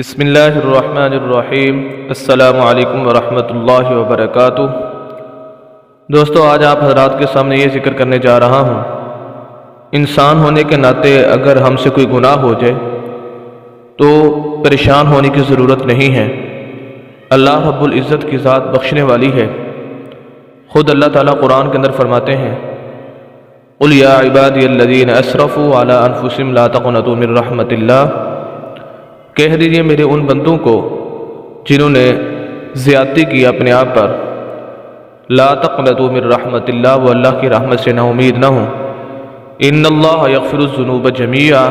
بسم اللہ الرحمن الرحیم۔ السلام علیکم ورحمۃ اللہ وبرکاتہ۔ دوستو، آج آپ حضرات کے سامنے یہ ذکر کرنے جا رہا ہوں، انسان ہونے کے ناطے اگر ہم سے کوئی گناہ ہو جائے تو پریشان ہونے کی ضرورت نہیں ہے۔ اللہ رب العزت کی ذات بخشنے والی ہے۔ خود اللہ تعالیٰ قرآن کے اندر فرماتے ہیں، قُلْ يَا عِبَادِيَ الَّذِينَ أَسْرَفُوا عَلَىٰ أَنفُسِهِمْ لَا تَقْنَطُوا مِن رَحْمَةِ اللَّهِ۔ کہہ دیجئے میرے ان بندوں کو جنہوں نے زیادتی کی اپنے آپ پر، لا تقنطوا من رحمت اللہ، وہ اللہ کی رحمت سے نا امید نہ ہوں۔ ان اللہ یغفر الذنوب جميعا،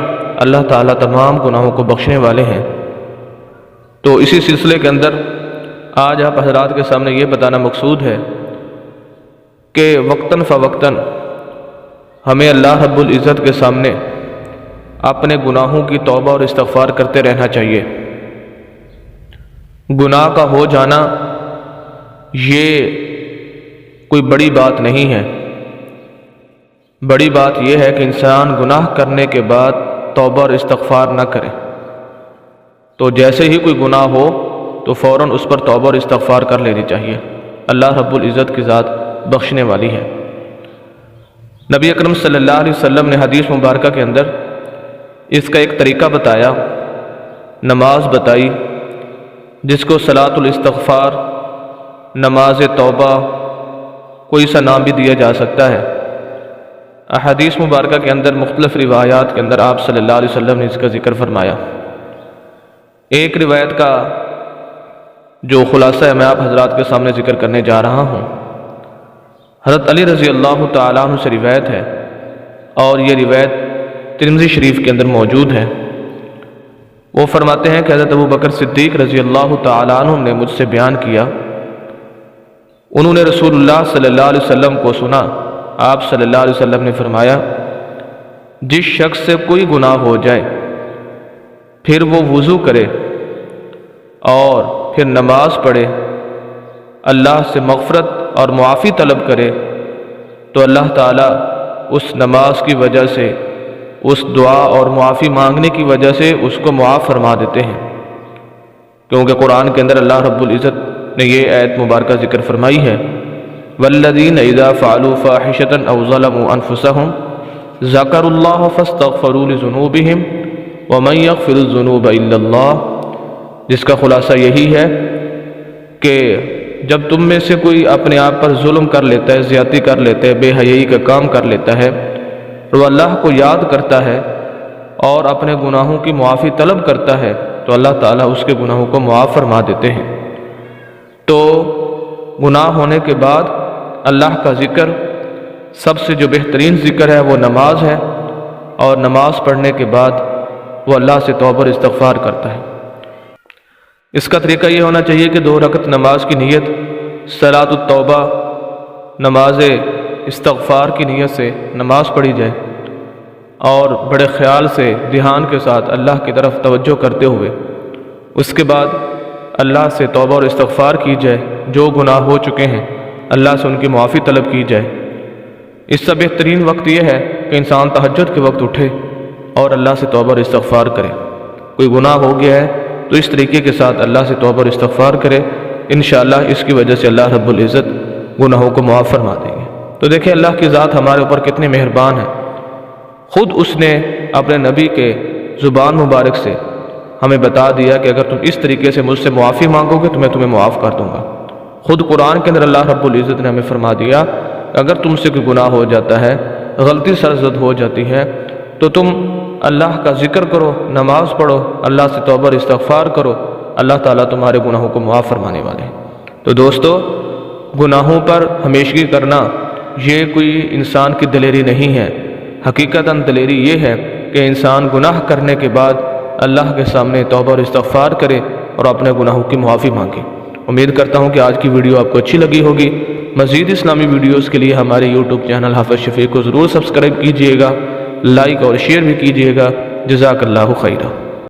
اللہ تعالیٰ تمام گناہوں کو بخشنے والے ہیں۔ تو اسی سلسلے کے اندر آج آپ حضرات کے سامنے یہ بتانا مقصود ہے کہ وقتاً فوقتاً ہمیں اللہ رب العزت کے سامنے اپنے گناہوں کی توبہ اور استغفار کرتے رہنا چاہیے۔ گناہ کا ہو جانا یہ کوئی بڑی بات نہیں ہے۔ بڑی بات یہ ہے کہ انسان گناہ کرنے کے بعد توبہ اور استغفار نہ کرے۔ تو جیسے ہی کوئی گناہ ہو تو فوراً اس پر توبہ اور استغفار کر لینی چاہیے۔ اللہ رب العزت کی ذات بخشنے والی ہے۔ نبی اکرم صلی اللہ علیہ وسلم نے حدیث مبارکہ کے اندر اس کا ایک طریقہ بتایا، نماز بتائی، جس کو صلاۃ الاستغفار، نماز توبہ، کوئی سا نام بھی دیا جا سکتا ہے۔ احادیث مبارکہ کے اندر مختلف روایات کے اندر آپ صلی اللہ علیہ وسلم نے اس کا ذکر فرمایا۔ ایک روایت کا جو خلاصہ ہے میں آپ حضرات کے سامنے ذکر کرنے جا رہا ہوں۔ حضرت علی رضی اللہ تعالیٰ عنہ سے روایت ہے، اور یہ روایت ترمذی شریف کے اندر موجود ہے۔ وہ فرماتے ہیں کہ حضرت ابو بکر صدیق رضی اللہ تعالیٰ عنہ نے مجھ سے بیان کیا، انہوں نے رسول اللہ صلی اللہ علیہ وسلم کو سنا۔ آپ صلی اللہ علیہ وسلم نے فرمایا، جس شخص سے کوئی گناہ ہو جائے پھر وہ وضو کرے اور پھر نماز پڑھے، اللہ سے مغفرت اور معافی طلب کرے، تو اللہ تعالیٰ اس نماز کی وجہ سے، اس دعا اور معافی مانگنے کی وجہ سے اس کو معاف فرما دیتے ہیں۔ کیونکہ قرآن کے اندر اللہ رب العزت نے یہ آیت مبارکہ ذکر فرمائی ہے، والذین اذا فعلوا فاحشۃ او ظلموا انفسهم ذکروا اللہ فاستغفروا لذنوبهم ومن یغفر الذنوب الا اللہ، جس کا خلاصہ یہی ہے کہ جب تم میں سے کوئی اپنے آپ پر ظلم کر لیتا ہے، زیادتی کر لیتا ہے، بے حیائی کا کام کر لیتا ہے، وہ اللہ کو یاد کرتا ہے اور اپنے گناہوں کی معافی طلب کرتا ہے، تو اللہ تعالیٰ اس کے گناہوں کو معاف فرما دیتے ہیں۔ تو گناہ ہونے کے بعد اللہ کا ذکر، سب سے جو بہترین ذکر ہے وہ نماز ہے، اور نماز پڑھنے کے بعد وہ اللہ سے توبہ اور استغفار کرتا ہے۔ اس کا طریقہ یہ ہونا چاہیے کہ 2 رکعت نماز کی نیت، صلاۃ التوبہ، نماز استغفار کی نیت سے نماز پڑھی جائے، اور بڑے خیال سے، دھیان کے ساتھ اللہ کی طرف توجہ کرتے ہوئے اس کے بعد اللہ سے توبہ اور استغفار کی جائے۔ جو گناہ ہو چکے ہیں اللہ سے ان کی معافی طلب کی جائے۔ اس سے بہترین وقت یہ ہے کہ انسان تہجد کے وقت اٹھے اور اللہ سے توبہ اور استغفار کرے۔ کوئی گناہ ہو گیا ہے تو اس طریقے کے ساتھ اللہ سے توبہ اور استغفار کرے، انشاءاللہ اس کی وجہ سے اللہ رب العزت گناہوں کو معاف فرما دیں گے۔ تو دیکھیں اللہ کی ذات ہمارے اوپر کتنے مہربان ہے۔ خود اس نے اپنے نبی کے زبان مبارک سے ہمیں بتا دیا کہ اگر تم اس طریقے سے مجھ سے معافی مانگو گے تو میں تمہیں معاف کر دوں گا۔ خود قرآن کے اندر اللہ رب العزت نے ہمیں فرما دیا، اگر تم سے کوئی گناہ ہو جاتا ہے، غلطی سرزد ہو جاتی ہے، تو تم اللہ کا ذکر کرو، نماز پڑھو، اللہ سے توبہ اور استغفار کرو، اللہ تعالیٰ تمہارے گناہوں کو معاف فرمانے والے ہیں۔ تو دوستو، گناہوں پر ہمیشگی کرنا یہ کوئی انسان کی دلیری نہیں ہے۔ حقیقتاً دلیری یہ ہے کہ انسان گناہ کرنے کے بعد اللہ کے سامنے توبہ اور استغفار کرے اور اپنے گناہوں کی معافی مانگے۔ امید کرتا ہوں کہ آج کی ویڈیو آپ کو اچھی لگی ہوگی۔ مزید اسلامی ویڈیوز کے لیے ہمارے یوٹیوب چینل حافظ شفیع کو ضرور سبسکرائب کیجئے گا، لائک اور شیئر بھی کیجئے گا۔ جزاک اللہ خیرہ۔